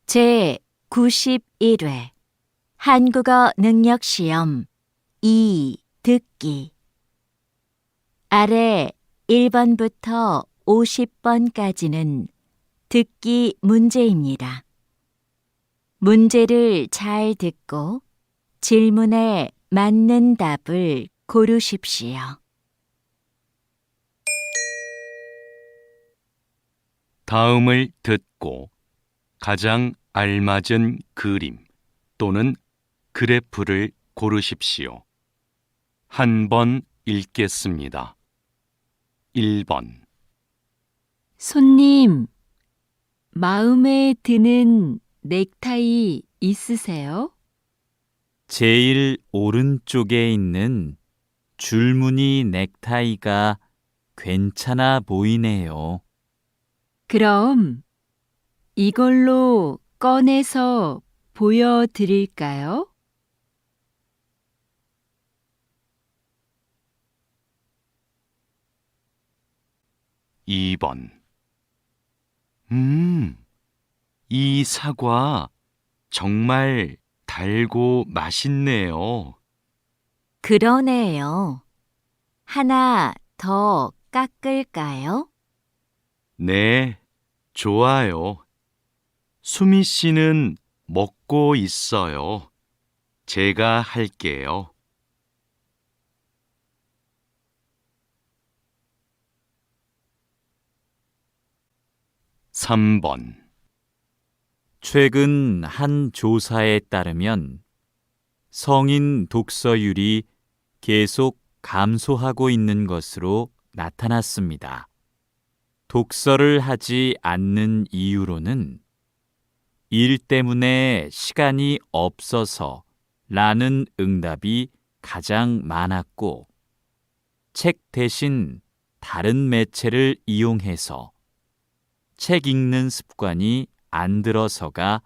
제91회 한국어 능력시험 2 듣기 아래 1번부터 50번까지는 듣기 문제입니다. 문제를 잘 듣고 질문에 맞는 답을 고르십시오. 다음을 듣고 가장 알맞은 그림 또는 그래프를 고르십시오. 한 번 읽겠습니다. 1번 손님, 마음에 드는 넥타이 있으세요? 제일 오른쪽에 있는 줄무늬 넥타이가 괜찮아 보이네요. 그럼 이걸로 꺼내서 보여드릴까요? 2번 이 사과 정말 달고 맛있네요. 그러네요. 하나 더 깎을까요? 네, 좋아요. 수미 씨는 먹고 있어요. 제가 할게요. 3번 최근 한 조사에 따르면 성인 독서율이 계속 감소하고 있는 것으로 나타났습니다. 독서를 하지 않는 이유로는 일 때문에 시간이 없어서 라는 응답이 가장 많았고, 책 대신 다른 매체를 이용해서 책 읽는 습관이 안 들어서가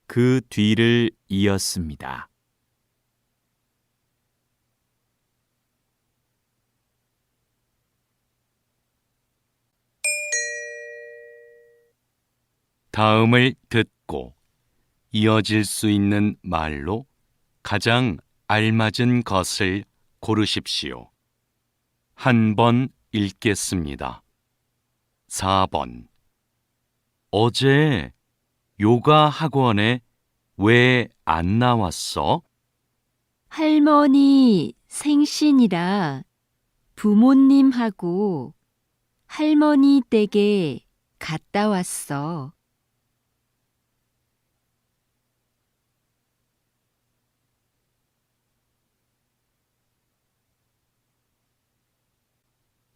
그 뒤를 이었습니다. 다음을 듣고 이어질 수 있는 말로 가장 알맞은 것을 고르십시오. 한 번 읽겠습니다. 4번 어제 요가 학원에 왜 안 나왔어? 할머니 생신이라 부모님하고 할머니 댁에 갔다 왔어.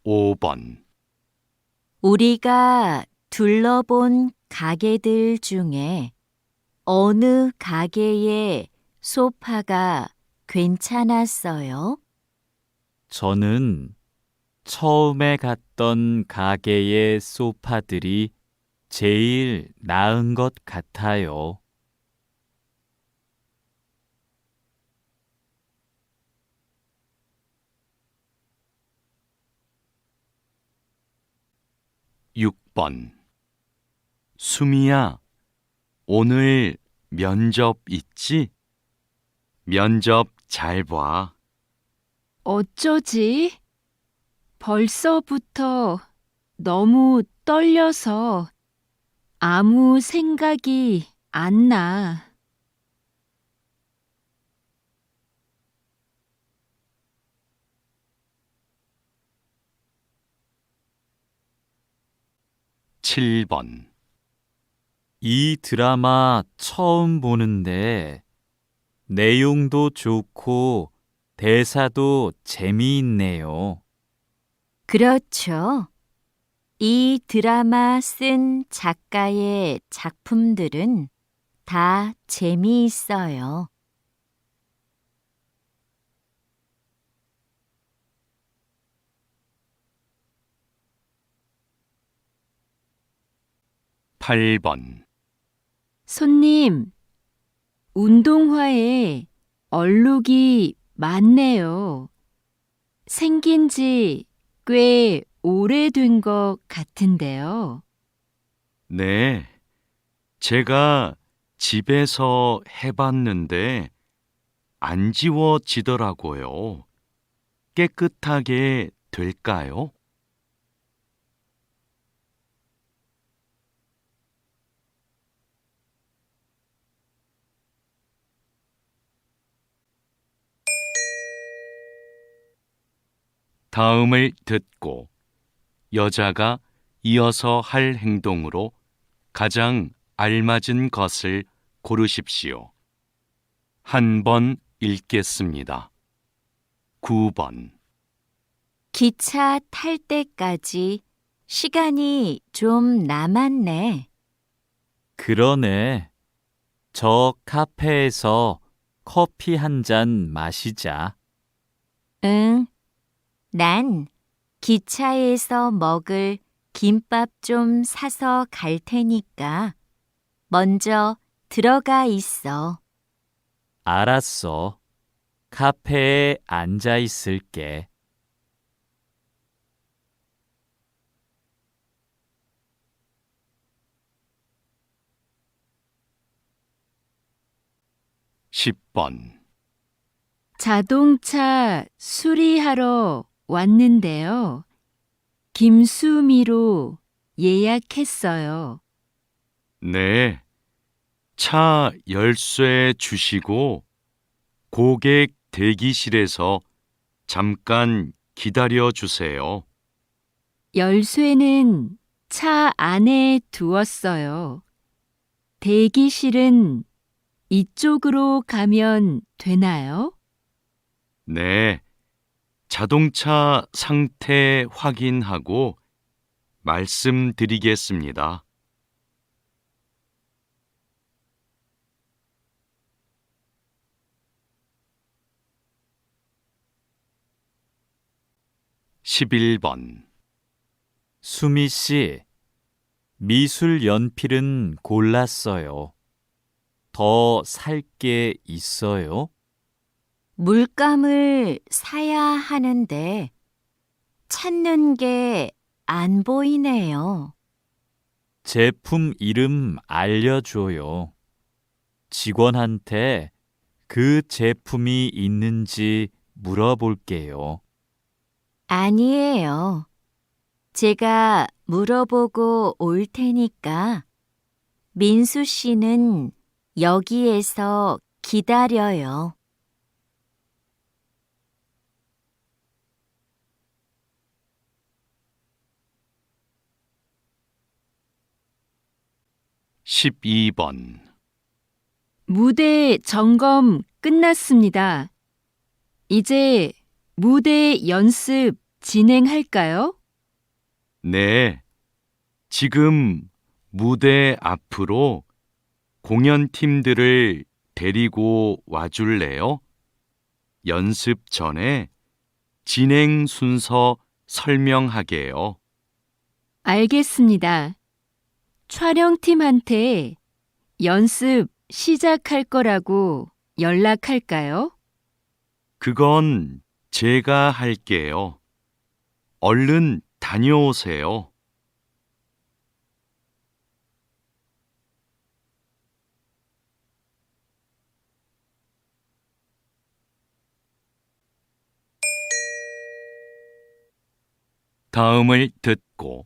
5번 우리가 둘러본 가게들 중에 어느 가게의 소파가 괜찮았어요? 저는 처음에 갔던 가게의 소파들이 제일 나은 것 같아요. 6번 수미야, 오늘 면접 있지? 면접 잘 봐. 어쩌지? 벌써부터 너무 떨려서 아무 생각이 안 나. 7번 이 드라마 처음 보는데 내용도 좋고 대사도 재미있네요. 그렇죠. 이 드라마 쓴 작가의 작품들은 다 재미있어요. 8번 손님, 운동화에 얼룩이 많네요. 생긴 지 꽤 오래된 것 같은데요. 네, 제가 집에서 해봤는데 안 지워지더라고요. 깨끗하게 될까요? 다음을 듣고 여자가 이어서 할 행동으로 가장 알맞은 것을 고르십시오. 한 번 읽겠습니다. 9번. 기차 탈 때까지 시간이 좀 남았네. 그러네. 저 카페에서 커피 한 잔 마시자. 응, 난 기차에서 먹을 김밥 좀 사서 갈 테니까 먼저 들어가 있어. 알았어. 카페에 앉아 있을게. 10번. 자동차 수리하러 왔는데요. 김수미로 예약했어요. 네, 차 열쇠 주시고 고객 대기실에서 잠깐 기다려 주세요. 열쇠는 차 안에 두었어요. 대기실은 이쪽으로 가면 되나요? 네, 자동차 상태 확인하고 말씀드리겠습니다. 11번. 수미 씨, 미술 연필은 골랐어요. 더 살 게 있어요? 물감을 사야 하는데 찾는 게 안 보이네요. 제품 이름 알려줘요. 직원한테 그 제품이 있는지 물어볼게요. 아니에요. 제가 물어보고 올 테니까 민수 씨는 여기에서 기다려요. 12번. 무대 점검 끝났습니다. 이제 무대 연습 진행할까요? 네, 지금 무대 앞으로 공연팀들을 데리고 와줄래요? 연습 전에 진행 순서 설명하게요. 알겠습니다. 촬영팀한테 연습 시작할 거라고 연락할까요? 그건 제가 할게요. 얼른 다녀오세요. 다음을 듣고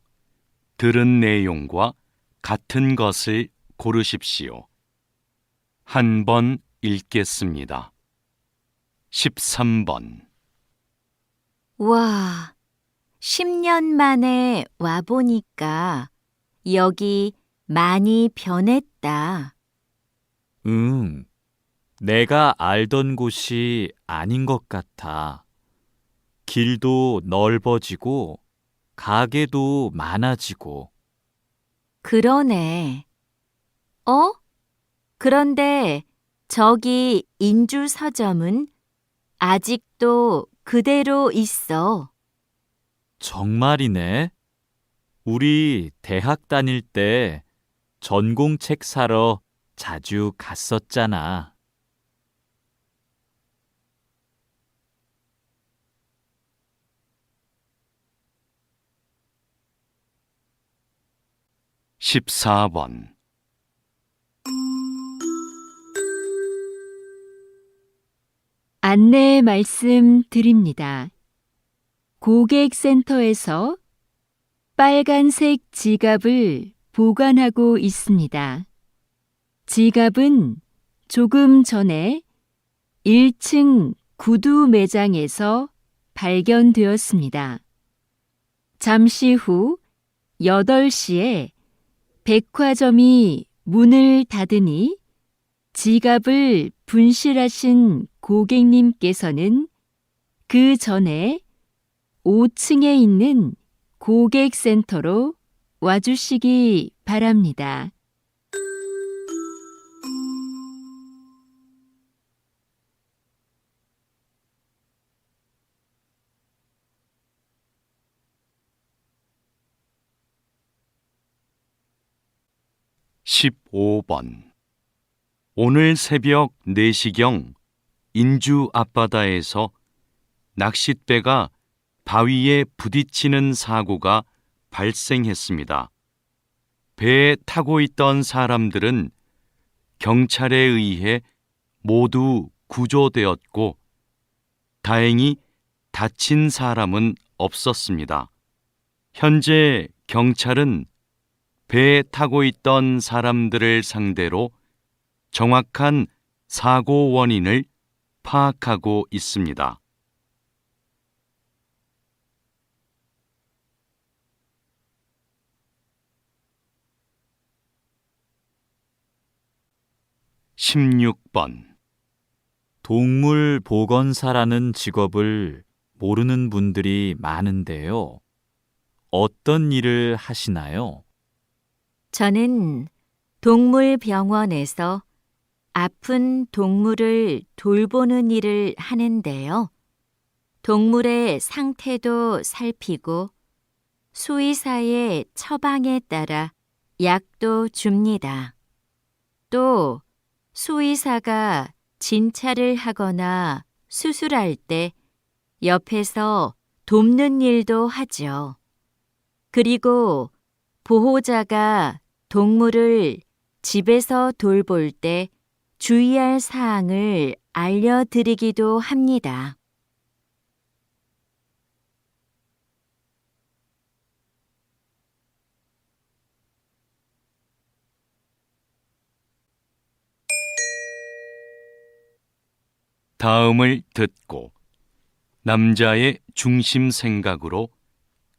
들은 내용과 같은 것을 고르십시오. 한 번 읽겠습니다. 13번. 와, 10년 만에 와보니까 여기 많이 변했다. 응, 내가 알던 곳이 아닌 것 같아. 길도 넓어지고, 가게도 많아지고. 그러네. 어? 그런데 저기 인주 서점은 아직도 그대로 있어. 정말이네. 우리 대학 다닐 때 전공책 사러 자주 갔었잖아. 14번 안내 말씀 드립니다. 고객센터에서 빨간색 지갑을 보관하고 있습니다. 지갑은 조금 전에 1층 구두 매장에서 발견되었습니다. 잠시 후 8시에 백화점이 문을 닫으니 지갑을 분실하신 고객님께서는 그 전에 5층에 있는 고객센터로 와주시기 바랍니다. (15번) 오늘 새벽 4시경 인주 앞바다에서 낚싯배가 바위에 부딪히는 사고가 발생했습니다. 배에 타고 있던 사람들은 경찰에 의해 모두 구조되었고 다행히 다친 사람은 없었습니다. 현재 경찰은 배에 타고 있던 사람들을 상대로 정확한 사고 원인을 파악하고 있습니다. (16번) 동물 보건사라는 직업을 모르는 분들이 많은데요. 어떤 일을 하시나요? 저는 동물병원에서 아픈 동물을 돌보는 일을 하는데요. 동물의 상태도 살피고 수의사의 처방에 따라 약도 줍니다. 또 수의사가 진찰을 하거나 수술할 때 옆에서 돕는 일도 하죠. 그리고 보호자가 동물을 집에서 돌볼 때 주의할 사항을 알려드리기도 합니다. 다음을 듣고 남자의 중심 생각으로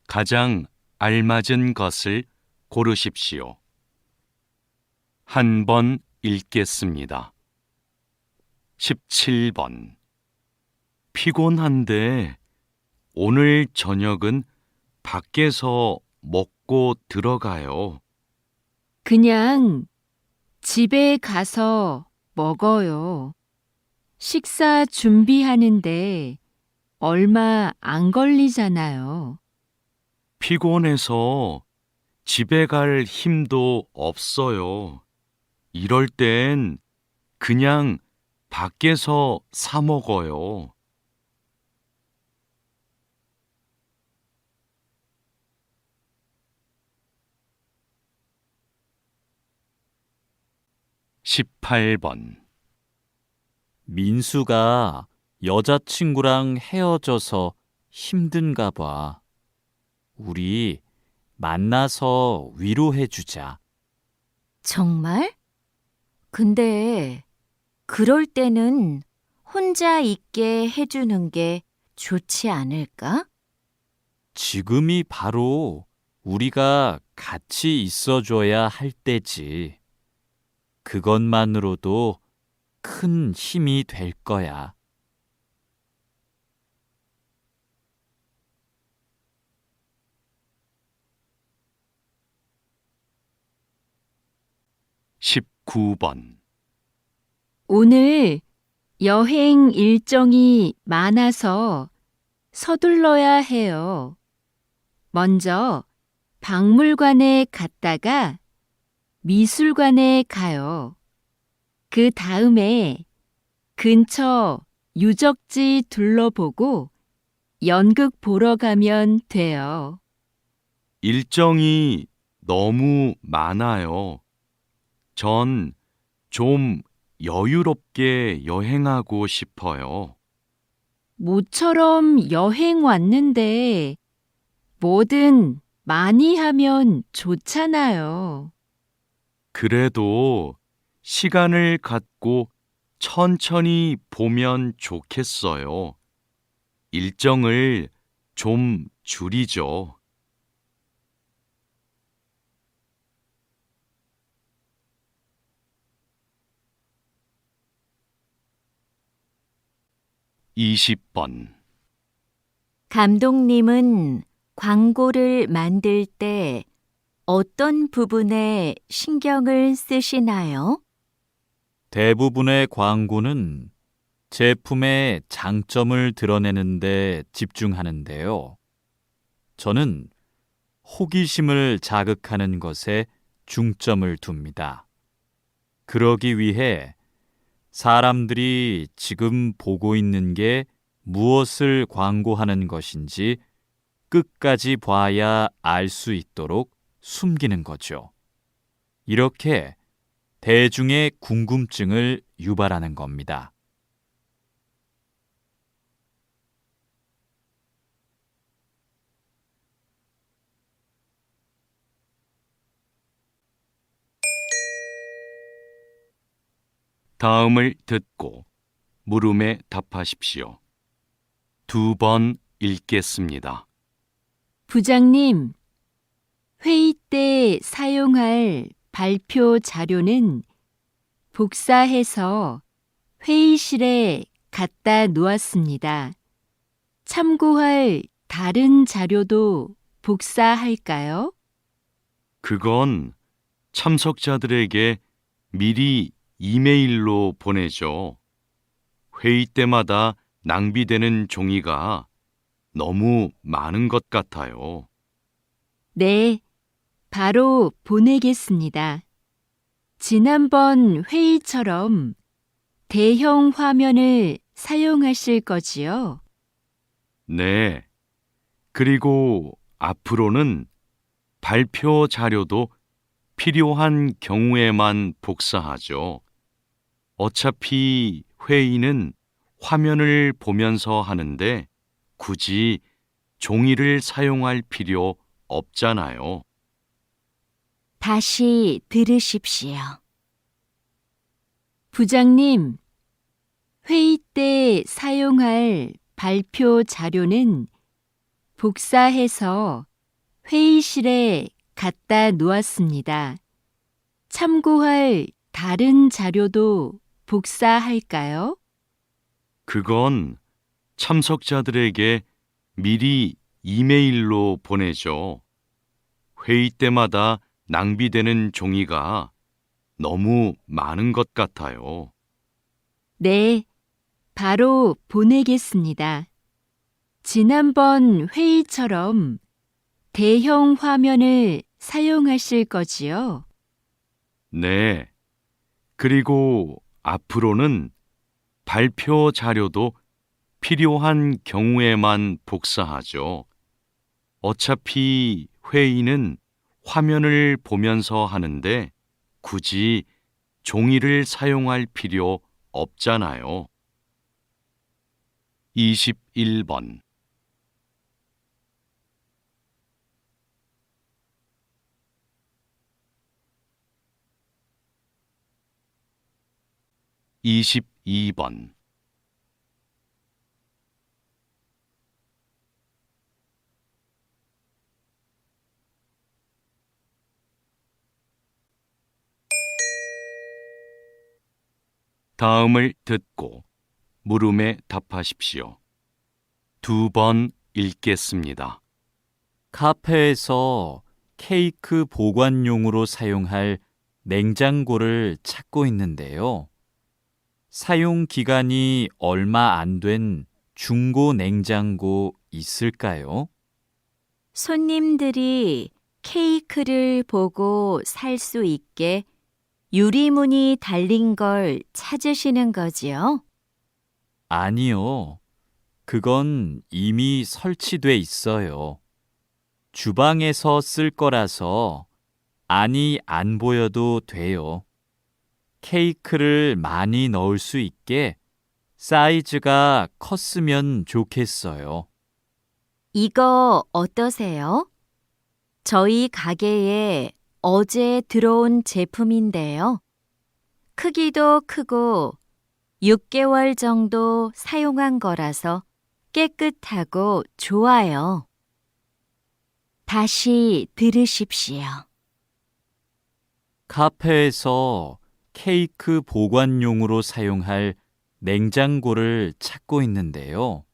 가장 알맞은 것을 고르십시오. 한 번 읽겠습니다. 17번 피곤한데 오늘 저녁은 밖에서 먹고 들어가요. 그냥 집에 가서 먹어요. 식사 준비하는데 얼마 안 걸리잖아요. 피곤해서 집에 갈 힘도 없어요. 이럴 땐 그냥 밖에서 사 먹어요. (18번) 민수가 여자친구랑 헤어져서 힘든가 봐. 우리 만나서 위로해 주자. 정말? 근데 그럴 때는 혼자 있게 해주는 게 좋지 않을까? 지금이 바로 우리가 같이 있어줘야 할 때지. 그것만으로도 큰 힘이 될 거야. (19번) 오늘 여행 일정이 많아서 서둘러야 해요. 먼저 박물관에 갔다가 미술관에 가요. 그 다음에 근처 유적지 둘러보고 연극 보러 가면 돼요. 일정이 너무 많아요. 전 좀 여유롭게 여행하고 싶어요. 모처럼 여행 왔는데 뭐든 많이 하면 좋잖아요. 그래도 시간을 갖고 천천히 보면 좋겠어요. 일정을 좀 줄이죠. (20번) 감독님은 광고를 만들 때 어떤 부분에 신경을 쓰시나요? 대부분의 광고는 제품의 장점을 드러내는 데 집중하는데요. 저는 호기심을 자극하는 것에 중점을 둡니다. 그러기 위해 사람들이 지금 보고 있는 게 무엇을 광고하는 것인지 끝까지 봐야 알 수 있도록 숨기는 거죠. 이렇게 대중의 궁금증을 유발하는 겁니다. 다음을 듣고 물음에 답하십시오. 2번 읽겠습니다. 부장님, 회의 때 사용할 발표 자료는 복사해서 회의실에 갖다 놓았습니다. 참고할 다른 자료도 복사할까요? 그건 참석자들에게 미리 이메일로 보내죠. 회의 때마다 낭비되는 종이가 너무 많은 것 같아요. 네, 바로 보내겠습니다. 지난번 회의처럼 대형 화면을 사용하실 거지요? 네. 그리고 앞으로는 발표 자료도 필요한 경우에만 복사하죠. 어차피 회의는 화면을 보면서 하는데 굳이 종이를 사용할 필요 없잖아요. 다시 들으십시오. 부장님, 회의 때 사용할 발표 자료는 복사해서 회의실에 갖다 놓았습니다. 참고할 다른 자료도 복사할까요? 그건 참석자들에게 미리 이메일로 보내죠. 회의 때마다 낭비되는 종이가 너무 많은 것 같아요. 네, 바로 보내겠습니다. 지난번 회의처럼 대형 화면을 사용하실 거지요? 네. 그리고 앞으로는 발표 자료도 필요한 경우에만 복사하죠. 어차피 회의는 화면을 보면서 하는데 굳이 종이를 사용할 필요 없잖아요. 21번 22번 다음을 듣고 물음에 답하십시오. 2번 읽겠습니다. 카페에서 케이크 보관용으로 사용할 냉장고를 찾고 있는데요. 사용 기간이 얼마 안 된 중고 냉장고 있을까요? 손님들이 케이크를 보고 살 수 있게 유리문이 달린 걸 찾으시는 거지요? 아니요. 그건 이미 설치돼 있어요. 주방에서 쓸 거라서 안이 안 보여도 돼요. 케이크를 많이 넣을 수 있게 사이즈가 컸으면 좋겠어요. 이거 어떠세요? 저희 가게에 어제 들어온 제품인데요. 크기도 크고 6개월 정도 사용한 거라서 깨끗하고 좋아요. 다시 들으십시오. 카페에서 케이크 보관용으로 사용할 냉장고를 찾고 있는데요.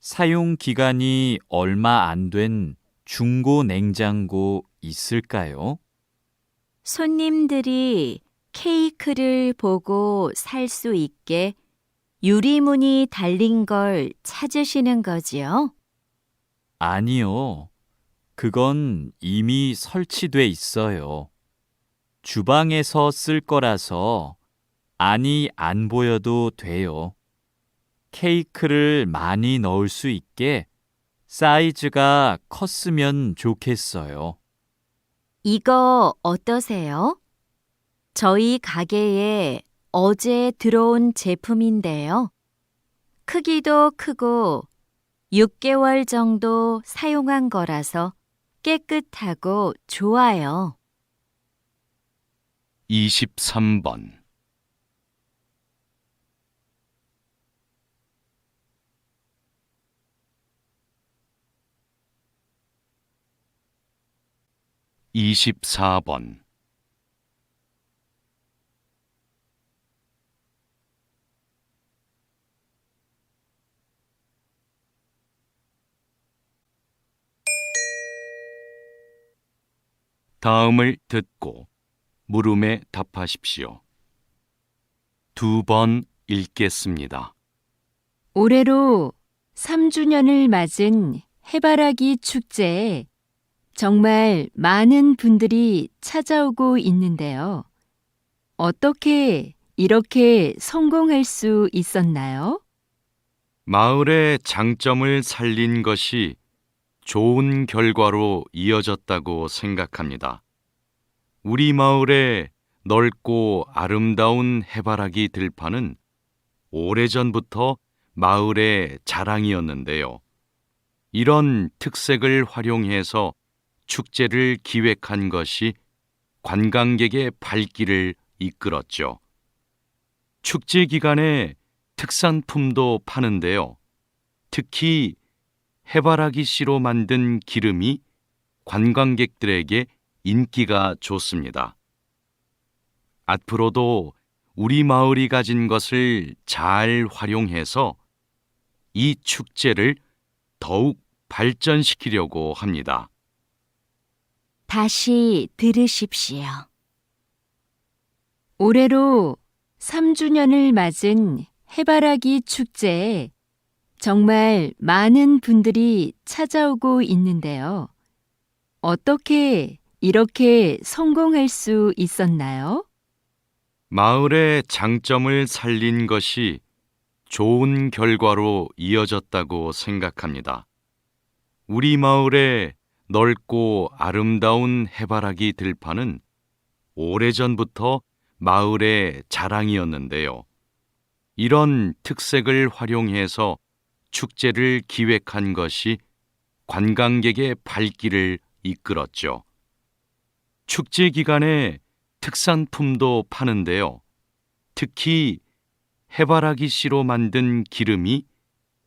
사용 기간이 얼마 안 된 중고 냉장고 있을까요? 손님들이 케이크를 보고 살 수 있게 유리문이 달린 걸 찾으시는 거지요? 아니요. 그건 이미 설치돼 있어요. 주방에서 쓸 거라서 안이 안 보여도 돼요. 케이크를 많이 넣을 수 있게 사이즈가 컸으면 좋겠어요. 이거 어떠세요? 저희 가게에 어제 들어온 제품인데요. 크기도 크고 6개월 정도 사용한 거라서 깨끗하고 좋아요. 23번. 24번. 다음을 듣고 물음에 답하십시오. 2번 읽겠습니다. 올해로 3주년을 맞은 해바라기 축제에 정말 많은 분들이 찾아오고 있는데요. 어떻게 이렇게 성공할 수 있었나요? 마을의 장점을 살린 것이 좋은 결과로 이어졌다고 생각합니다. 우리 마을의 넓고 아름다운 해바라기 들판은 오래전부터 마을의 자랑이었는데요. 이런 특색을 활용해서 축제를 기획한 것이 관광객의 발길을 이끌었죠. 축제 기간에 특산품도 파는데요. 특히 해바라기 씨로 만든 기름이 관광객들에게 인기가 좋습니다. 앞으로도 우리 마을이 가진 것을 잘 활용해서 이 축제를 더욱 발전시키려고 합니다. 다시 들으십시오. 올해로 3주년을 맞은 해바라기 축제에 정말 많은 분들이 찾아오고 있는데요. 어떻게 이렇게 성공할 수 있었나요? 마을의 장점을 살린 것이 좋은 결과로 이어졌다고 생각합니다. 우리 마을의 넓고 아름다운 해바라기 들판은 오래전부터 마을의 자랑이었는데요. 이런 특색을 활용해서 축제를 기획한 것이 관광객의 발길을 이끌었죠. 축제 기간에 특산품도 파는데요. 특히 해바라기 씨로 만든 기름이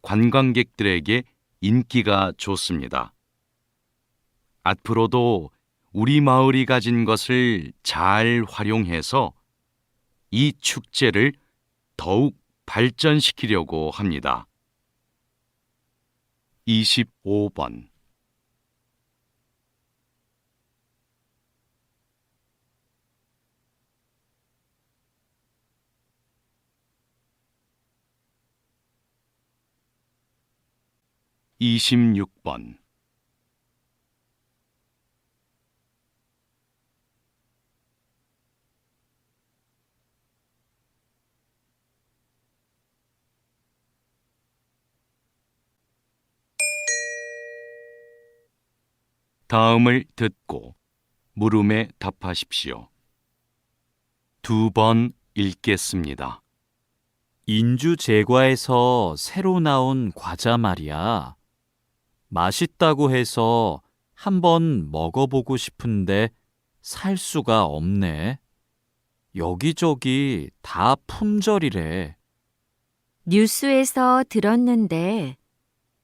관광객들에게 인기가 좋습니다. 앞으로도 우리 마을이 가진 것을 잘 활용해서 이 축제를 더욱 발전시키려고 합니다. 25번. 26번. 다음을 듣고 물음에 답하십시오. 2번 읽겠습니다. 인주 제과에서 새로 나온 과자 말이야. 맛있다고 해서 한번 먹어보고 싶은데 살 수가 없네. 여기저기 다 품절이래. 뉴스에서 들었는데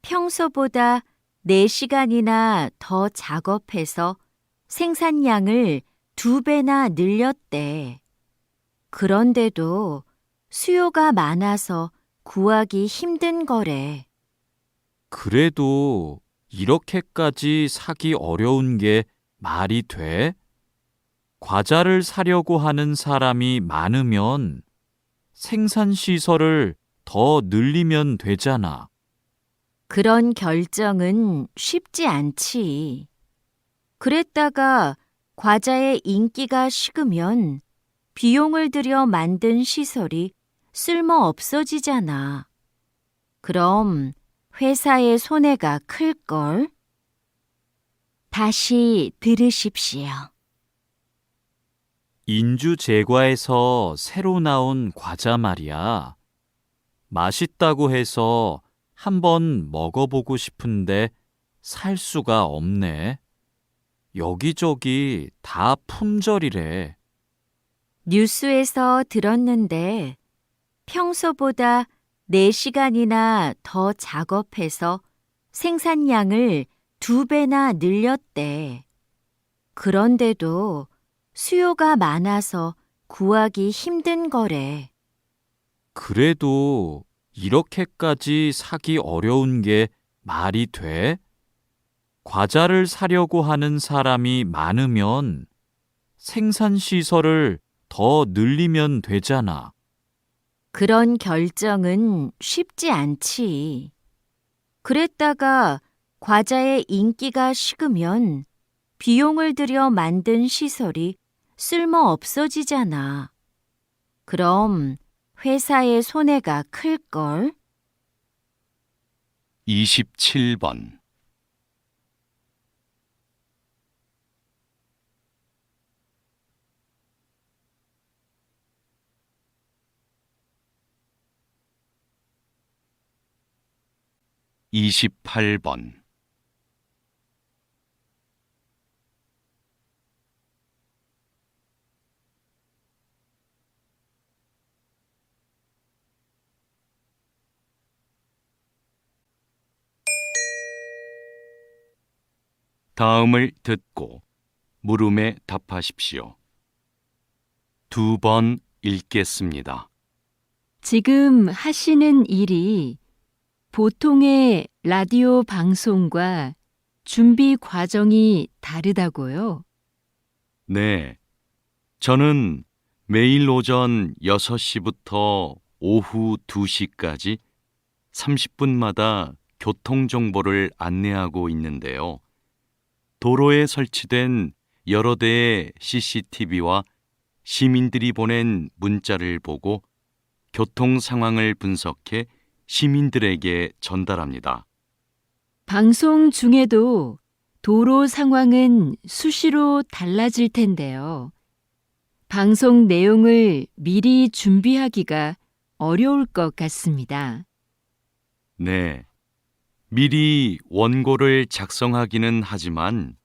평소보다 4시간이나 더 작업해서 생산량을 2배나 늘렸대. 그런데도 수요가 많아서 구하기 힘든 거래. 그래도 이렇게까지 사기 어려운 게 말이 돼? 과자를 사려고 하는 사람이 많으면 생산시설을 더 늘리면 되잖아. 그런 결정은 쉽지 않지. 그랬다가 과자의 인기가 식으면 비용을 들여 만든 시설이 쓸모 없어지잖아. 그럼 회사의 손해가 클걸? 다시 들으십시오. 인주 제과에서 새로 나온 과자 말이야. 맛있다고 해서 한번 먹어보고 싶은데 살 수가 없네. 여기저기 다 품절이래. 뉴스에서 들었는데 평소보다 4시간이나 더 작업해서 생산량을 2배나 늘렸대. 그런데도 수요가 많아서 구하기 힘든 거래. 그래도 이렇게까지 사기 어려운 게 말이 돼? 과자를 사려고 하는 사람이 많으면 생산시설을 더 늘리면 되잖아. 그런 결정은 쉽지 않지. 그랬다가 과자의 인기가 식으면 비용을 들여 만든 시설이 쓸모 없어지잖아. 그럼 회사의 손해가 클걸? 27번. (28번) 다음을 듣고 물음에 답하십시오. 2번 읽겠습니다. 지금 하시는 일이 보통의 라디오 방송과 준비 과정이 다르다고요? 네, 저는 매일 오전 6시부터 오후 2시까지 30분마다 교통정보를 안내하고 있는데요. 도로에 설치된 여러 대의 CCTV와 시민들이 보낸 문자를 보고 교통 상황을 분석해 시민들에게 전달합니다. 방송 중에도 도로 상황은 수시로 달라질 텐데요. 방송 내용을 미리 준비하기가 어려울 것 같습니다. 네, 미리 원고를 작성하기는 하지만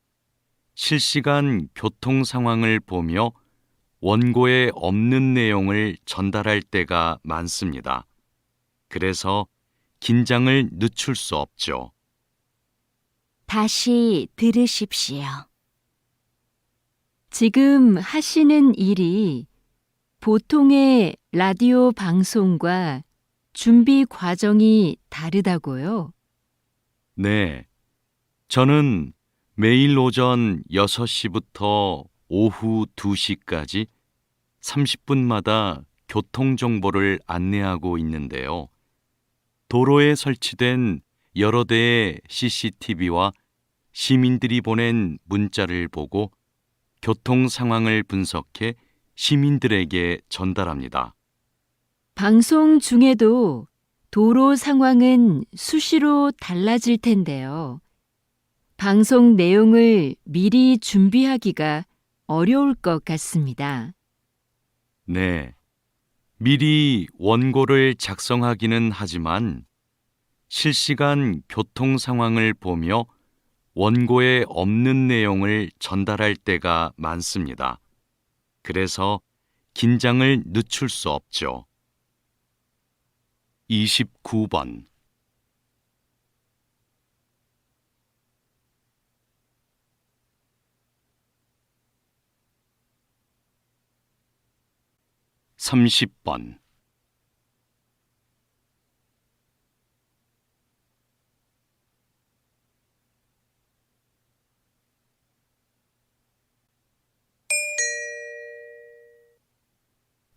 실시간 교통 상황을 보며 원고에 없는 내용을 전달할 때가 많습니다. 그래서 긴장을 늦출 수 없죠. 다시 들으십시오. 지금 하시는 일이 보통의 라디오 방송과 준비 과정이 다르다고요? 네, 저는 매일 오전 6시부터 오후 2시까지 30분마다 교통정보를 안내하고 있는데요. 도로에 설치된 여러 대의 CCTV와 시민들이 보낸 문자를 보고 교통 상황을 분석해 시민들에게 전달합니다. 방송 중에도 도로 상황은 수시로 달라질 텐데요. 방송 내용을 미리 준비하기가 어려울 것 같습니다. 네. 미리 원고를 작성하기는 하지만 실시간 교통 상황을 보며 원고에 없는 내용을 전달할 때가 많습니다. 그래서 긴장을 늦출 수 없죠. 29번. (30번)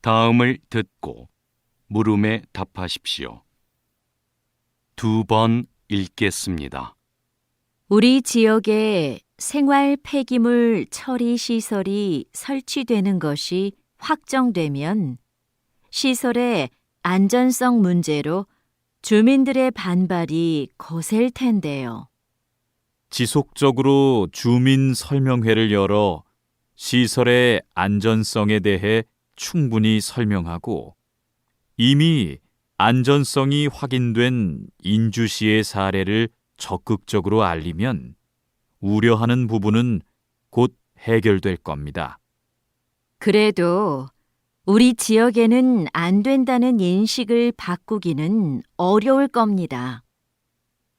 다음을 듣고 물음에 답하십시오. 2번 읽겠습니다. 우리 지역에 생활 폐기물 처리 시설이 설치되는 것이 확정되면 시설의 안전성 문제로 주민들의 반발이 거셀 텐데요. 지속적으로 주민 설명회를 열어 시설의 안전성에 대해 충분히 설명하고 이미 안전성이 확인된 인주시의 사례를 적극적으로 알리면 우려하는 부분은 곧 해결될 겁니다. 그래도 우리 지역에는 안 된다는 인식을 바꾸기는 어려울 겁니다.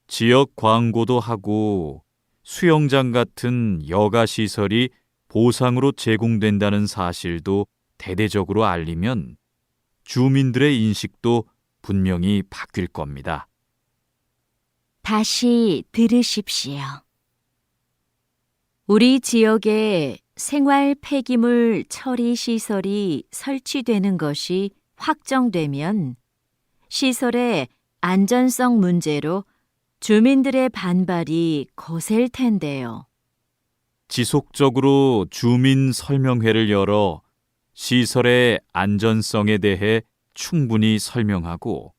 지역 광고도 하고 수영장 같은 여가 시설이 보상으로 제공된다는 사실도 대대적으로 알리면 주민들의 인식도 분명히 바뀔 겁니다. 다시 들으십시오. 우리 지역에 생활 폐기물 처리 시설이 설치되는 것이 확정되면 시설의 안전성 문제로 주민들의 반발이 거셀 텐데요. 지속적으로 주민 설명회를 열어 시설의 안전성에 대해 충분히 설명하고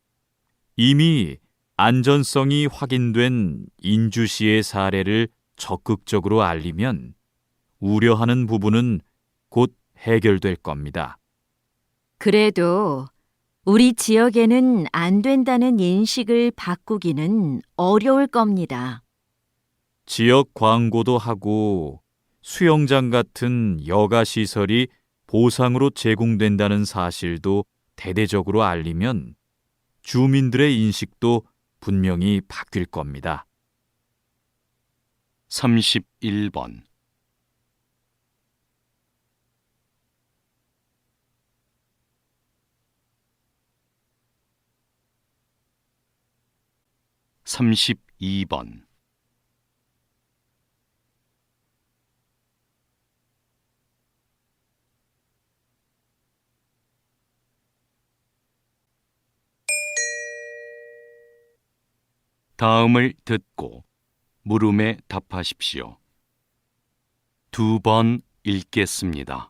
이미 안전성이 확인된 인주시의 사례를 적극적으로 알리면 우려하는 부분은 곧 해결될 겁니다. 그래도 우리 지역에는 안 된다는 인식을 바꾸기는 어려울 겁니다. 지역 광고도 하고 수영장 같은 여가 시설이 보상으로 제공된다는 사실도 대대적으로 알리면 주민들의 인식도 분명히 바뀔 겁니다. 31번. (32번) 다음을 듣고 물음에 답하십시오. 2번 읽겠습니다.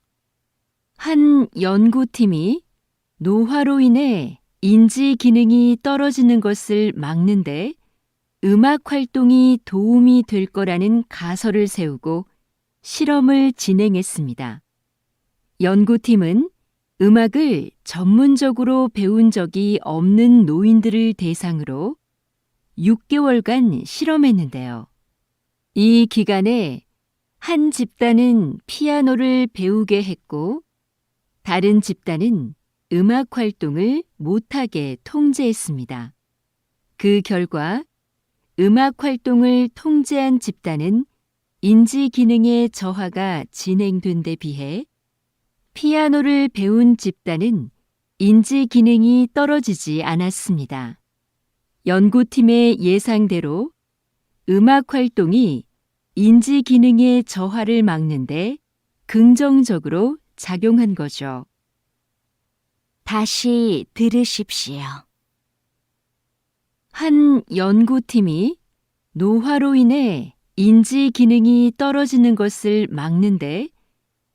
한 연구팀이 노화로 인해 인지 기능이 떨어지는 것을 막는데 음악 활동이 도움이 될 거라는 가설을 세우고 실험을 진행했습니다. 연구팀은 음악을 전문적으로 배운 적이 없는 노인들을 대상으로 6개월간 실험했는데요. 이 기간에 한 집단은 피아노를 배우게 했고 다른 집단은 음악 활동을 못하게 통제했습니다. 그 결과 음악 활동을 통제한 집단은 인지 기능의 저하가 진행된 데 비해 피아노를 배운 집단은 인지 기능이 떨어지지 않았습니다. 연구팀의 예상대로 음악 활동이 인지 기능의 저하를 막는데 긍정적으로 작용한 거죠. 다시 들으십시오. 한 연구팀이 노화로 인해 인지 기능이 떨어지는 것을 막는데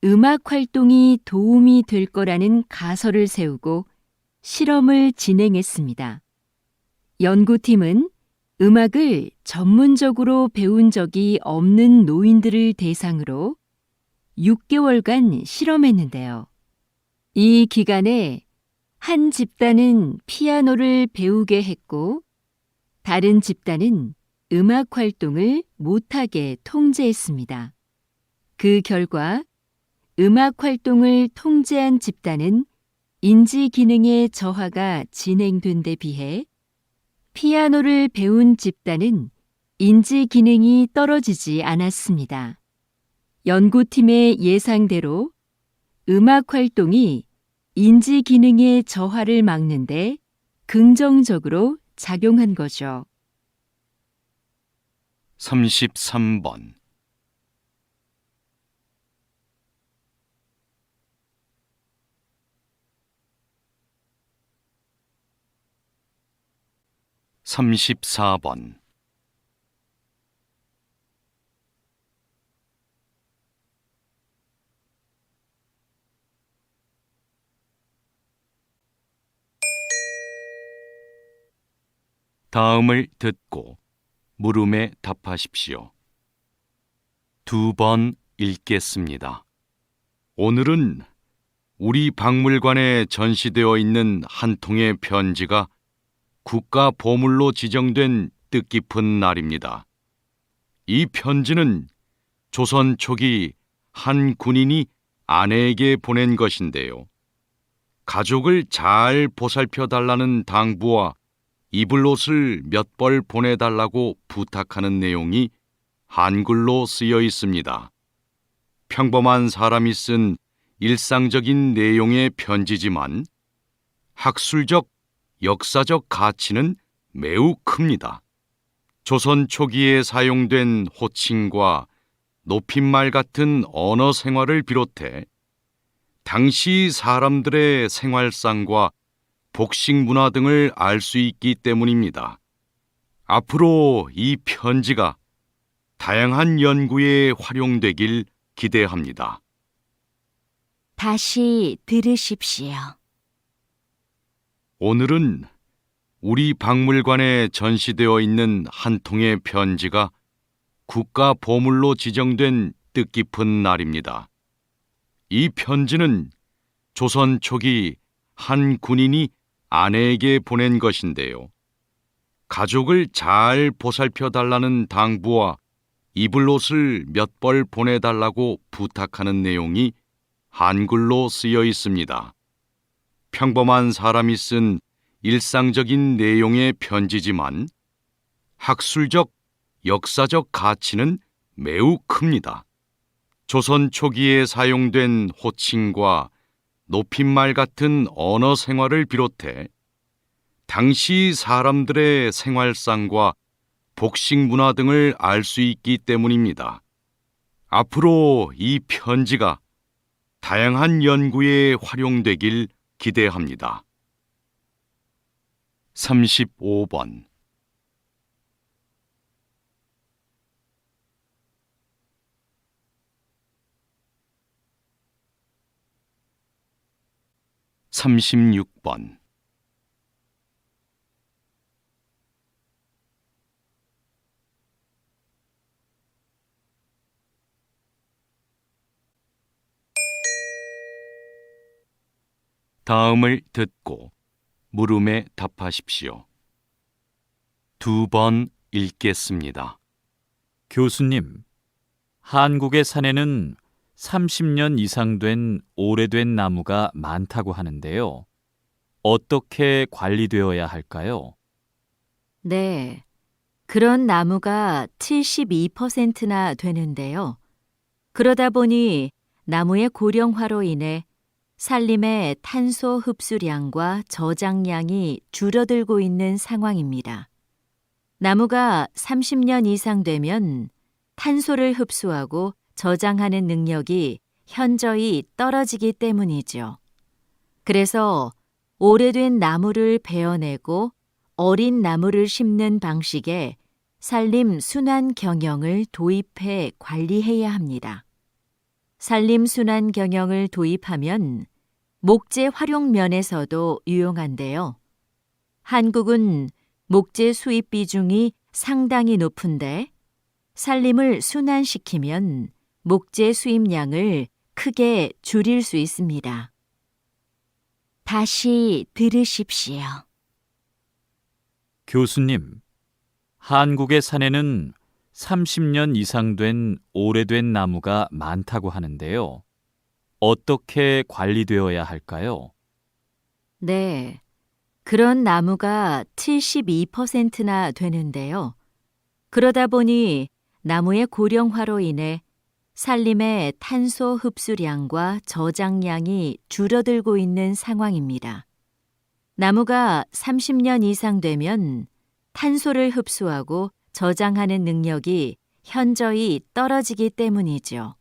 음악 활동이 도움이 될 거라는 가설을 세우고 실험을 진행했습니다. 연구팀은 음악을 전문적으로 배운 적이 없는 노인들을 대상으로 6개월간 실험했는데요. 이 기간에 한 집단은 피아노를 배우게 했고 다른 집단은 음악 활동을 못하게 통제했습니다. 그 결과 음악 활동을 통제한 집단은 인지 기능의 저하가 진행된 데 비해 피아노를 배운 집단은 인지 기능이 떨어지지 않았습니다. 연구팀의 예상대로 음악 활동이 인지 기능의 저하를 막는데 긍정적으로 작용한 거죠. 33번. 삼십사 번. 다음을 듣고 물음에 답하십시오. 2번 읽겠습니다. 오늘은 우리 박물관에 전시되어 있는 한 통의 편지가 국가 보물로 지정된 뜻깊은 날입니다. 이 편지는 조선 초기 한 군인이 아내에게 보낸 것인데요. 가족을 잘 보살펴 달라는 당부와 입을 옷을 몇 벌 보내달라고 부탁하는 내용이 한글로 쓰여 있습니다. 평범한 사람이 쓴 일상적인 내용의 편지지만 학술적, 역사적 가치는 매우 큽니다. 조선 초기에 사용된 호칭과 높임말 같은 언어 생활을 비롯해 당시 사람들의 생활상과 복식 문화 등을 알 수 있기 때문입니다. 앞으로 이 편지가 다양한 연구에 활용되길 기대합니다. 다시 들으십시오. 오늘은 우리 박물관에 전시되어 있는 한 통의 편지가 국가 보물로 지정된 뜻깊은 날입니다. 이 편지는 조선 초기 한 군인이 아내에게 보낸 것인데요. 가족을 잘 보살펴 달라는 당부와 입을 옷을 몇 벌 보내달라고 부탁하는 내용이 한글로 쓰여 있습니다. 평범한 사람이 쓴 일상적인 내용의 편지지만 학술적, 역사적 가치는 매우 큽니다. 조선 초기에 사용된 호칭과 높임말 같은 언어 생활을 비롯해 당시 사람들의 생활상과 복식 문화 등을 알 수 있기 때문입니다. 앞으로 이 편지가 다양한 연구에 활용되길 기대합니다. 35번. 삼십육 번. 다음을 듣고 물음에 답하십시오. 2번 읽겠습니다. 교수님, 한국의 산에는 30년 이상 된 오래된 나무가 많다고 하는데요. 어떻게 관리되어야 할까요? 네, 그런 나무가 72%나 되는데요. 그러다 보니 나무의 고령화로 인해 산림의 탄소 흡수량과 저장량이 줄어들고 있는 상황입니다. 나무가 30년 이상 되면 탄소를 흡수하고 저장하는 능력이 현저히 떨어지기 때문이죠. 그래서 오래된 나무를 베어내고 어린 나무를 심는 방식의 산림 순환 경영을 도입해 관리해야 합니다. 산림 순환 경영을 도입하면 목재 활용 면에서도 유용한데요. 한국은 목재 수입 비중이 상당히 높은데 산림을 순환시키면 목재 수입량을 크게 줄일 수 있습니다. 다시 들으십시오. 교수님, 한국의 산에는 30년 이상 된 오래된 나무가 많다고 하는데요. 어떻게 관리되어야 할까요? 네, 그런 나무가 72%나 되는데요. 그러다 보니 나무의 고령화로 인해 산림의 탄소 흡수량과 저장량이 줄어들고 있는 상황입니다. 나무가 30년 이상 되면 탄소를 흡수하고 저장하는 능력이 현저히 떨어지기 때문이죠.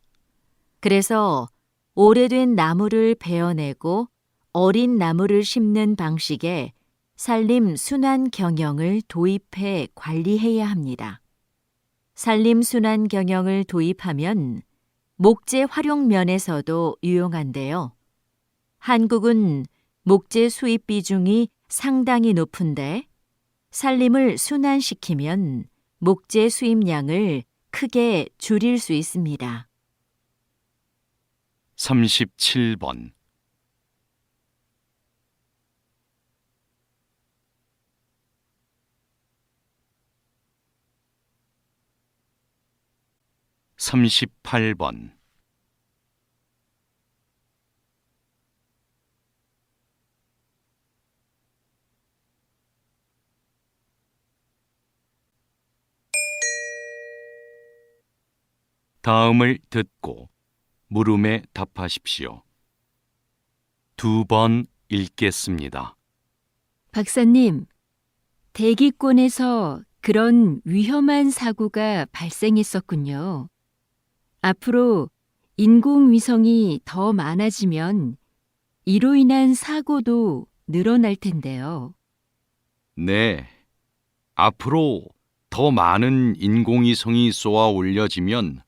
그래서 오래된 나무를 베어내고 어린 나무를 심는 방식의 산림 순환 경영을 도입해 관리해야 합니다. 산림 순환 경영을 도입하면 목재 활용 면에서도 유용한데요. 한국은 목재 수입 비중이 상당히 높은데 산림을 순환시키면 목재 수입량을 크게 줄일 수 있습니다. 37번. 삼십팔 번. 다음을 듣고 물음에 답하십시오. 2번 읽겠습니다. 박사님, 대기권에서 그런 위험한 사고가 발생했었군요. 앞으로 인공위성이 더 많아지면 이로 인한 사고도 늘어날 텐데요. 네. 앞으로 더 많은 인공위성이 쏘아 올려지면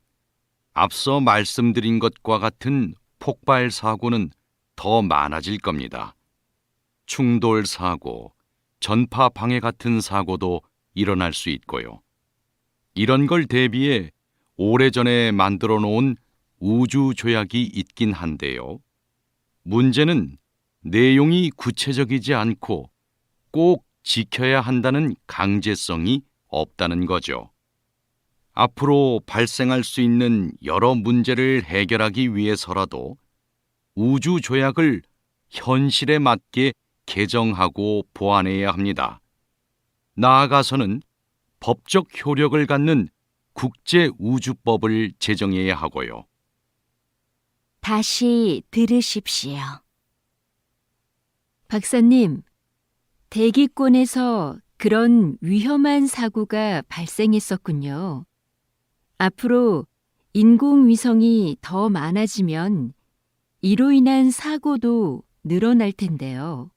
앞서 말씀드린 것과 같은 폭발 사고는 더 많아질 겁니다. 충돌 사고, 전파 방해 같은 사고도 일어날 수 있고요. 이런 걸 대비해 오래전에 만들어 놓은 우주 조약이 있긴 한데요. 문제는 내용이 구체적이지 않고 꼭 지켜야 한다는 강제성이 없다는 거죠. 앞으로 발생할 수 있는 여러 문제를 해결하기 위해서라도 우주 조약을 현실에 맞게 개정하고 보완해야 합니다. 나아가서는 법적 효력을 갖는 국제우주법을 제정해야 하고요. 다시 들으십시오. 박사님, 대기권에서 그런 위험한 사고가 발생했었군요. 앞으로 인공위성이 더 많아지면 이로 인한 사고도 늘어날 텐데요.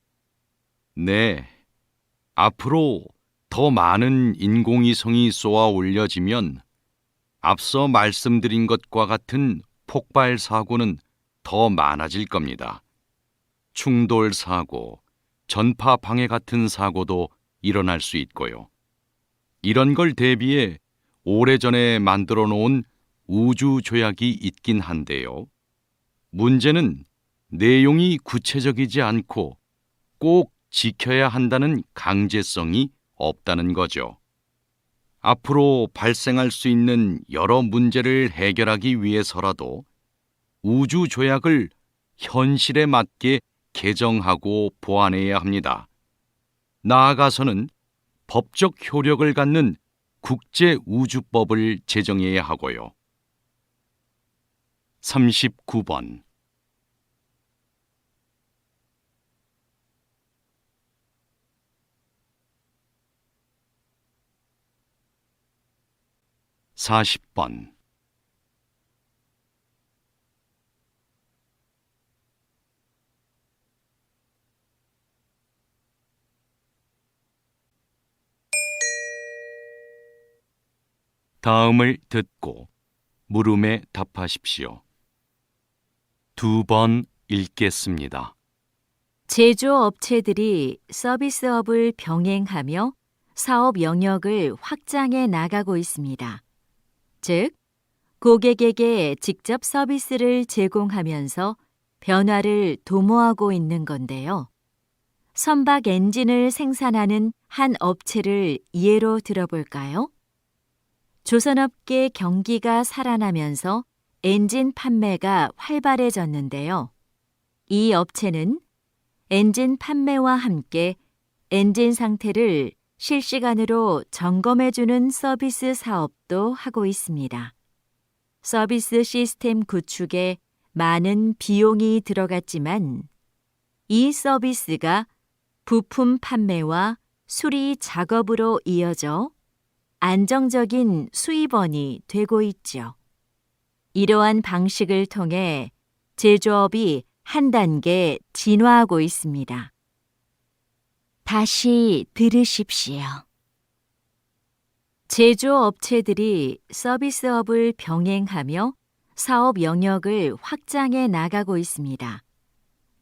네. 앞으로 더 많은 인공위성이 쏘아 올려지면 앞서 말씀드린 것과 같은 폭발 사고는 더 많아질 겁니다. 충돌 사고, 전파 방해 같은 사고도 일어날 수 있고요. 이런 걸 대비해 오래전에 만들어 놓은 우주 조약이 있긴 한데요. 문제는 내용이 구체적이지 않고 꼭 지켜야 한다는 강제성이 없다는 거죠. 앞으로 발생할 수 있는 여러 문제를 해결하기 위해서라도 우주 조약을 현실에 맞게 개정하고 보완해야 합니다. 나아가서는 법적 효력을 갖는 국제우주법을 제정해야 하고요. 39번. 사십 번. 다음을 듣고 물음에 답하십시오. 2번 읽겠습니다. 제조업체들이 서비스업을 병행하며 사업 영역을 확장해 나가고 있습니다. 즉, 고객에게 직접 서비스를 제공하면서 변화를 도모하고 있는 건데요. 선박 엔진을 생산하는 한 업체를 예로 들어볼까요? 조선업계 경기가 살아나면서 엔진 판매가 활발해졌는데요. 이 업체는 엔진 판매와 함께 엔진 상태를 실시간으로 점검해주는 서비스 사업도 하고 있습니다. 서비스 시스템 구축에 많은 비용이 들어갔지만 이 서비스가 부품 판매와 수리 작업으로 이어져 안정적인 수입원이 되고 있죠. 이러한 방식을 통해 제조업이 한 단계 진화하고 있습니다. 다시 들으십시오. 제조업체들이 서비스업을 병행하며 사업 영역을 확장해 나가고 있습니다.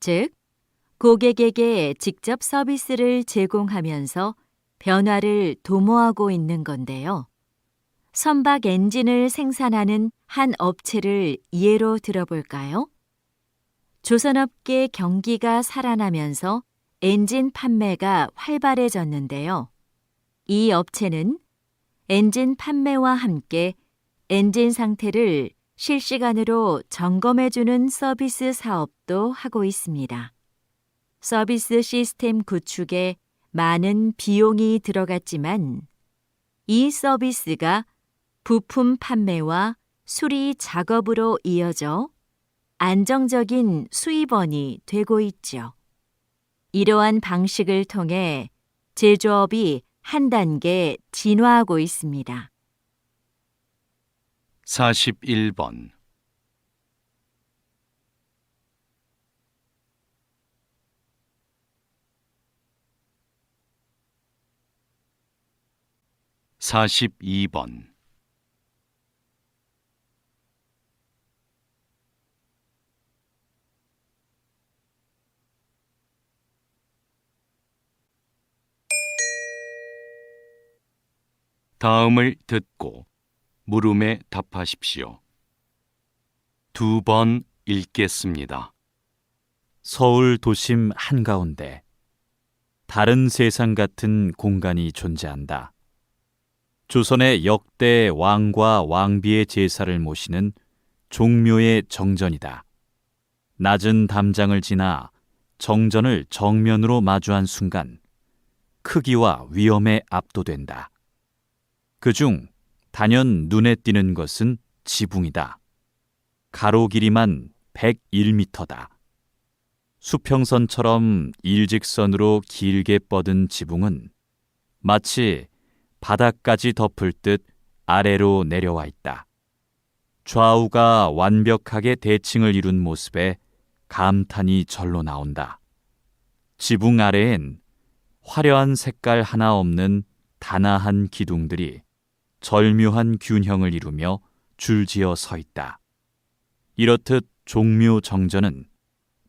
즉, 고객에게 직접 서비스를 제공하면서 변화를 도모하고 있는 건데요. 선박 엔진을 생산하는 한 업체를 예로 들어볼까요? 조선업계 경기가 살아나면서 엔진 판매가 활발해졌는데요. 이 업체는 엔진 판매와 함께 엔진 상태를 실시간으로 점검해주는 서비스 사업도 하고 있습니다. 서비스 시스템 구축에 많은 비용이 들어갔지만 이 서비스가 부품 판매와 수리 작업으로 이어져 안정적인 수입원이 되고 있죠. 이러한 방식을 통해 제조업이 한 단계 진화하고 있습니다. 41번 42번 다음을 듣고 물음에 답하십시오. 2번 읽겠습니다. 서울 도심 한가운데 다른 세상 같은 공간이 존재한다. 조선의 역대 왕과 왕비의 제사를 모시는 종묘의 정전이다. 낮은 담장을 지나 정전을 정면으로 마주한 순간 크기와 위엄에 압도된다. 그중 단연 눈에 띄는 것은 지붕이다. 가로 길이만 101m다. 수평선처럼 일직선으로 길게 뻗은 지붕은 마치 바닥까지 덮을 듯 아래로 내려와 있다. 좌우가 완벽하게 대칭을 이룬 모습에 감탄이 절로 나온다. 지붕 아래엔 화려한 색깔 하나 없는 단아한 기둥들이 절묘한 균형을 이루며 줄지어 서 있다. 이렇듯 종묘 정전은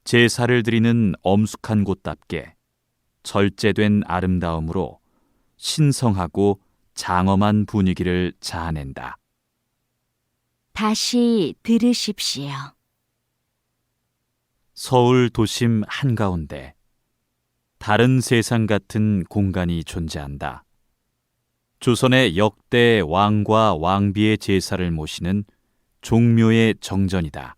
제사를 드리는 엄숙한 곳답게 절제된 아름다움으로 신성하고 장엄한 분위기를 자아낸다. 다시 들으십시오. 서울 도심 한가운데 다른 세상 같은 공간이 존재한다. 조선의 역대 왕과 왕비의 제사를 모시는 종묘의 정전이다.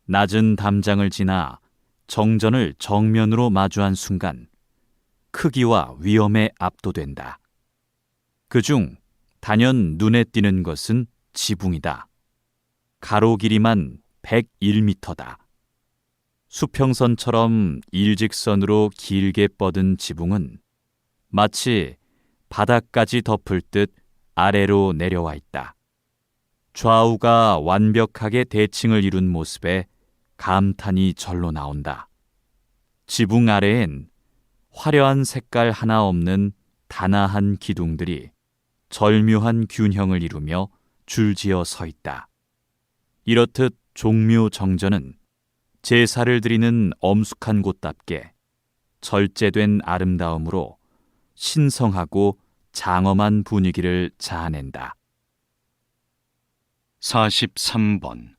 낮은 담장을 지나 정전을 정면으로 마주한 순간 크기와 위엄에 압도된다. 그중 단연 눈에 띄는 것은 지붕이다. 가로 길이만 101m다. 수평선처럼 일직선으로 길게 뻗은 지붕은 마치 바닥까지 덮을 듯 아래로 내려와 있다. 좌우가 완벽하게 대칭을 이룬 모습에 감탄이 절로 나온다. 지붕 아래엔 화려한 색깔 하나 없는 단아한 기둥들이 절묘한 균형을 이루며 줄지어 서 있다. 이렇듯 종묘 정전은 제사를 드리는 엄숙한 곳답게 절제된 아름다움으로 신성하고 장엄한 분위기를 자아낸다. 43번,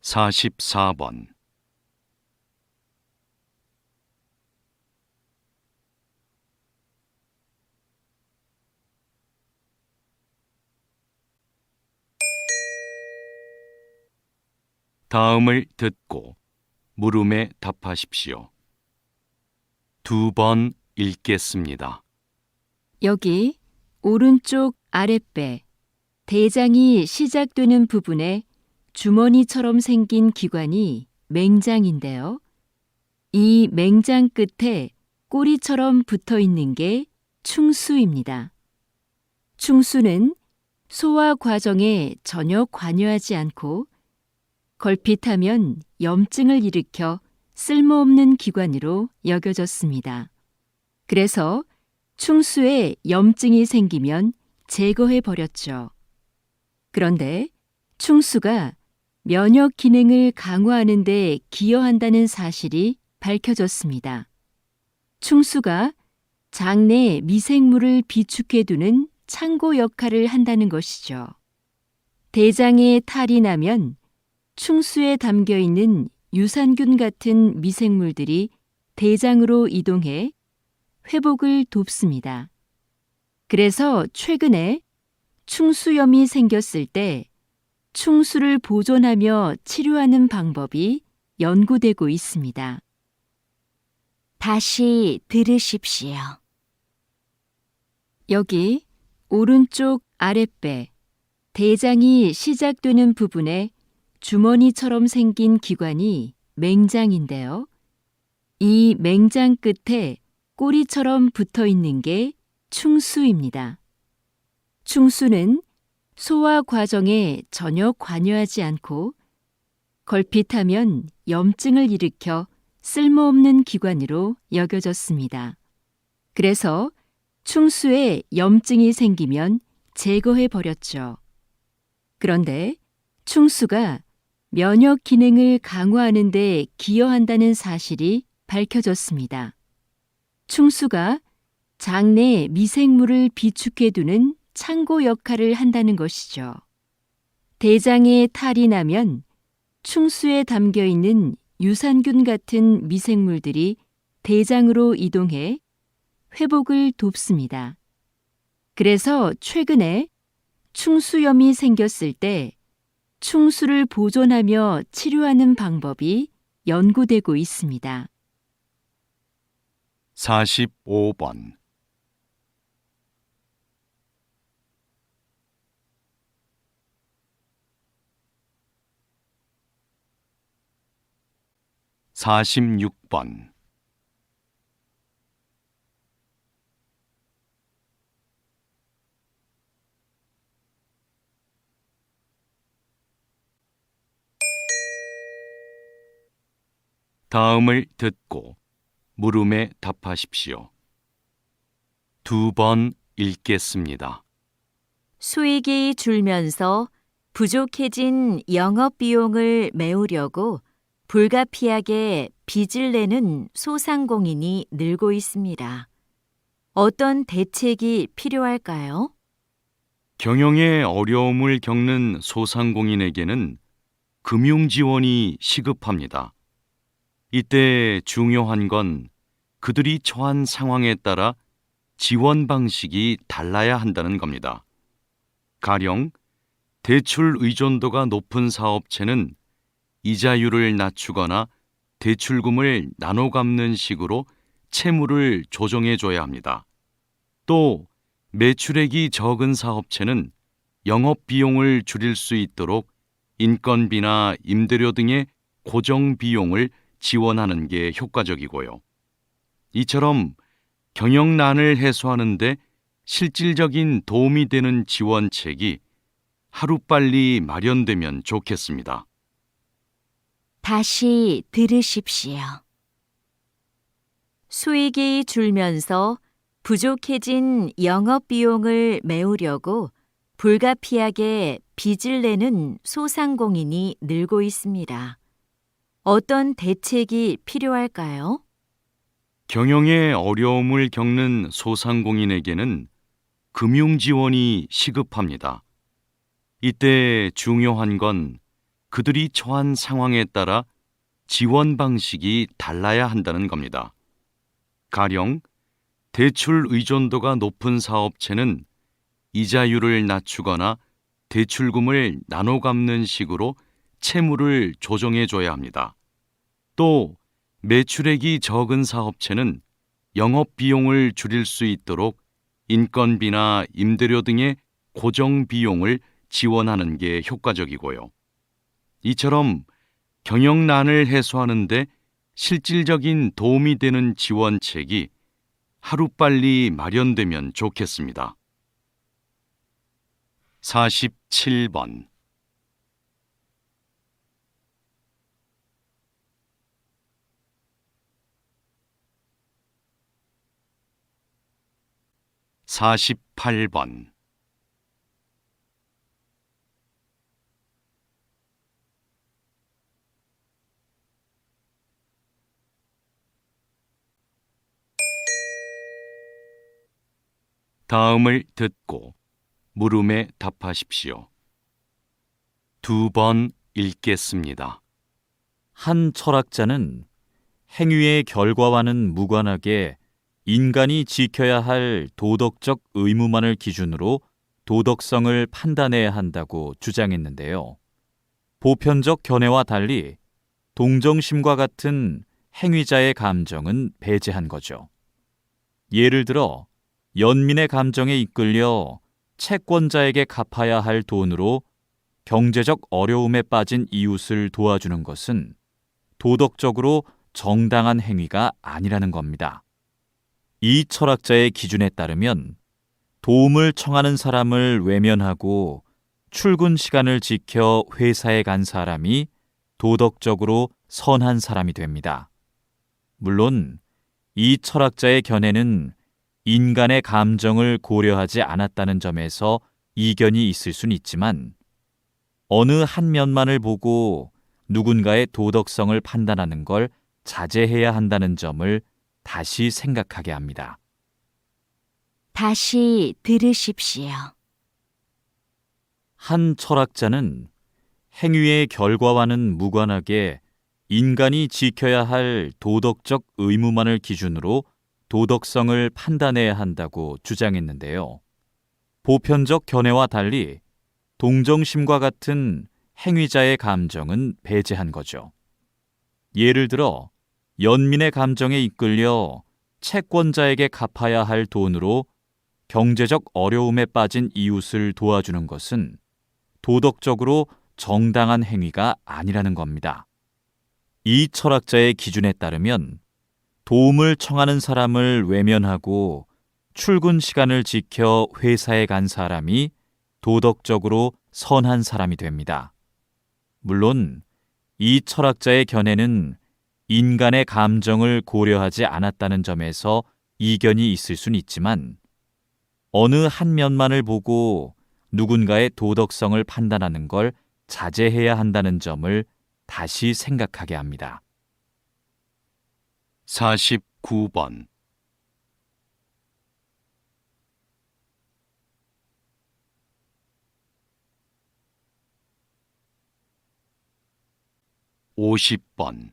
44번, '다음을 듣고 물음에 답하십시오. 2번 읽겠습니다. 여기 오른쪽 아랫배, 대장이 시작되는 부분에 주머니처럼 생긴 기관이 맹장인데요. 이 맹장 끝에 꼬리처럼 붙어 있는 게 충수입니다. 충수는 소화 과정에 전혀 관여하지 않고 걸핏하면 염증을 일으켜 쓸모없는 기관으로 여겨졌습니다. 그래서 충수에 염증이 생기면 제거해 버렸죠. 그런데 충수가 면역 기능을 강화하는 데 기여한다는 사실이 밝혀졌습니다. 충수가 장내 미생물을 비축해두는 창고 역할을 한다는 것이죠. 대장에 탈이 나면 충수에 담겨 있는 유산균 같은 미생물들이 대장으로 이동해 회복을 돕습니다. 그래서 최근에 충수염이 생겼을 때 충수를 보존하며 치료하는 방법이 연구되고 있습니다. 다시 들으십시오. 여기 오른쪽 아랫배, 대장이 시작되는 부분에 주머니처럼 생긴 기관이 맹장인데요. 이 맹장 끝에 꼬리처럼 붙어 있는 게 충수입니다. 충수는 소화 과정에 전혀 관여하지 않고 걸핏하면 염증을 일으켜 쓸모없는 기관으로 여겨졌습니다. 그래서 충수에 염증이 생기면 제거해 버렸죠. 그런데 충수가 면역 기능을 강화하는 데 기여한다는 사실이 밝혀졌습니다. 충수가 장내 미생물을 비축해두는 창고 역할을 한다는 것이죠. 대장에 탈이 나면 충수에 담겨 있는 유산균 같은 미생물들이 대장으로 이동해 회복을 돕습니다. 그래서 최근에 충수염이 생겼을 때 충수를 보존하며 치료하는 방법이 연구되고 있습니다. 45번, 46번, '다음을 듣고 물음에 답하십시오. 2번 읽겠습니다. 수익이 줄면서 부족해진 영업 비용을 메우려고 불가피하게 빚을 내는 소상공인이 늘고 있습니다. 어떤 대책이 필요할까요? 경영에 어려움을 겪는 소상공인에게는 금융 지원이 시급합니다. 이때 중요한 건 그들이 처한 상황에 따라 지원 방식이 달라야 한다는 겁니다. 가령 대출 의존도가 높은 사업체는 이자율을 낮추거나 대출금을 나눠 갚는 식으로 채무를 조정해 줘야 합니다. 또 매출액이 적은 사업체는 영업 비용을 줄일 수 있도록 인건비나 임대료 등의 고정 비용을 지원하는 게 효과적이고요. 이처럼 경영난을 해소하는 데 실질적인 도움이 되는 지원책이 하루빨리 마련되면 좋겠습니다. 다시 들으십시오. 수익이 줄면서 부족해진 영업 비용을 메우려고 불가피하게 빚을 내는 소상공인이 늘고 있습니다. 어떤 대책이 필요할까요? 경영에 어려움을 겪는 소상공인에게는 금융 지원이 시급합니다. 이때 중요한 건 그들이 처한 상황에 따라 지원 방식이 달라야 한다는 겁니다. 가령 대출 의존도가 높은 사업체는 이자율을 낮추거나 대출금을 나눠 갚는 식으로 채무를 조정해 줘야 합니다. 또 매출액이 적은 사업체는 영업 비용을 줄일 수 있도록 인건비나 임대료 등의 고정 비용을 지원하는 게 효과적이고요. 이처럼 경영난을 해소하는 데 실질적인 도움이 되는 지원책이 하루빨리 마련되면 좋겠습니다. 47번 48번 다음을 듣고 물음에 답하십시오. 2번 읽겠습니다. 한 철학자는 행위의 결과와는 무관하게 인간이 지켜야 할 도덕적 의무만을 기준으로 도덕성을 판단해야 한다고 주장했는데요. 보편적 견해와 달리 동정심과 같은 행위자의 감정은 배제한 거죠. 예를 들어 연민의 감정에 이끌려 채권자에게 갚아야 할 돈으로 경제적 어려움에 빠진 이웃을 도와주는 것은 도덕적으로 정당한 행위가 아니라는 겁니다. 이 철학자의 기준에 따르면 도움을 청하는 사람을 외면하고 출근 시간을 지켜 회사에 간 사람이 도덕적으로 선한 사람이 됩니다. 물론 이 철학자의 견해는 인간의 감정을 고려하지 않았다는 점에서 이견이 있을 순 있지만 어느 한 면만을 보고 누군가의 도덕성을 판단하는 걸 자제해야 한다는 점을 다시 생각하게 합니다. 다시 들으십시오. 한 철학자는 행위의 결과와는 무관하게 인간이 지켜야 할 도덕적 의무만을 기준으로 도덕성을 판단해야 한다고 주장했는데요. 보편적 견해와 달리 동정심과 같은 행위자의 감정은 배제한 거죠. 예를 들어 연민의 감정에 이끌려 채권자에게 갚아야 할 돈으로 경제적 어려움에 빠진 이웃을 도와주는 것은 도덕적으로 정당한 행위가 아니라는 겁니다. 이 철학자의 기준에 따르면 도움을 청하는 사람을 외면하고 출근 시간을 지켜 회사에 간 사람이 도덕적으로 선한 사람이 됩니다. 물론 이 철학자의 견해는 인간의 감정을 고려하지 않았다는 점에서 이견이 있을 순 있지만 어느 한 면만을 보고 누군가의 도덕성을 판단하는 걸 자제해야 한다는 점을 다시 생각하게 합니다. 49번 50번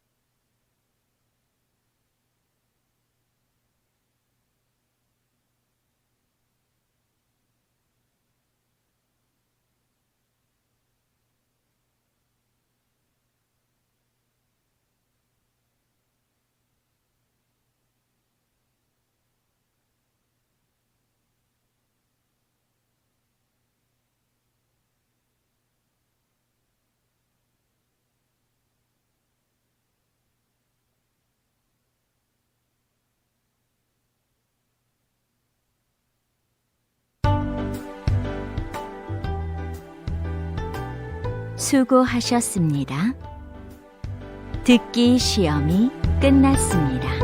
수고하셨습니다. 듣기 시험이 끝났습니다.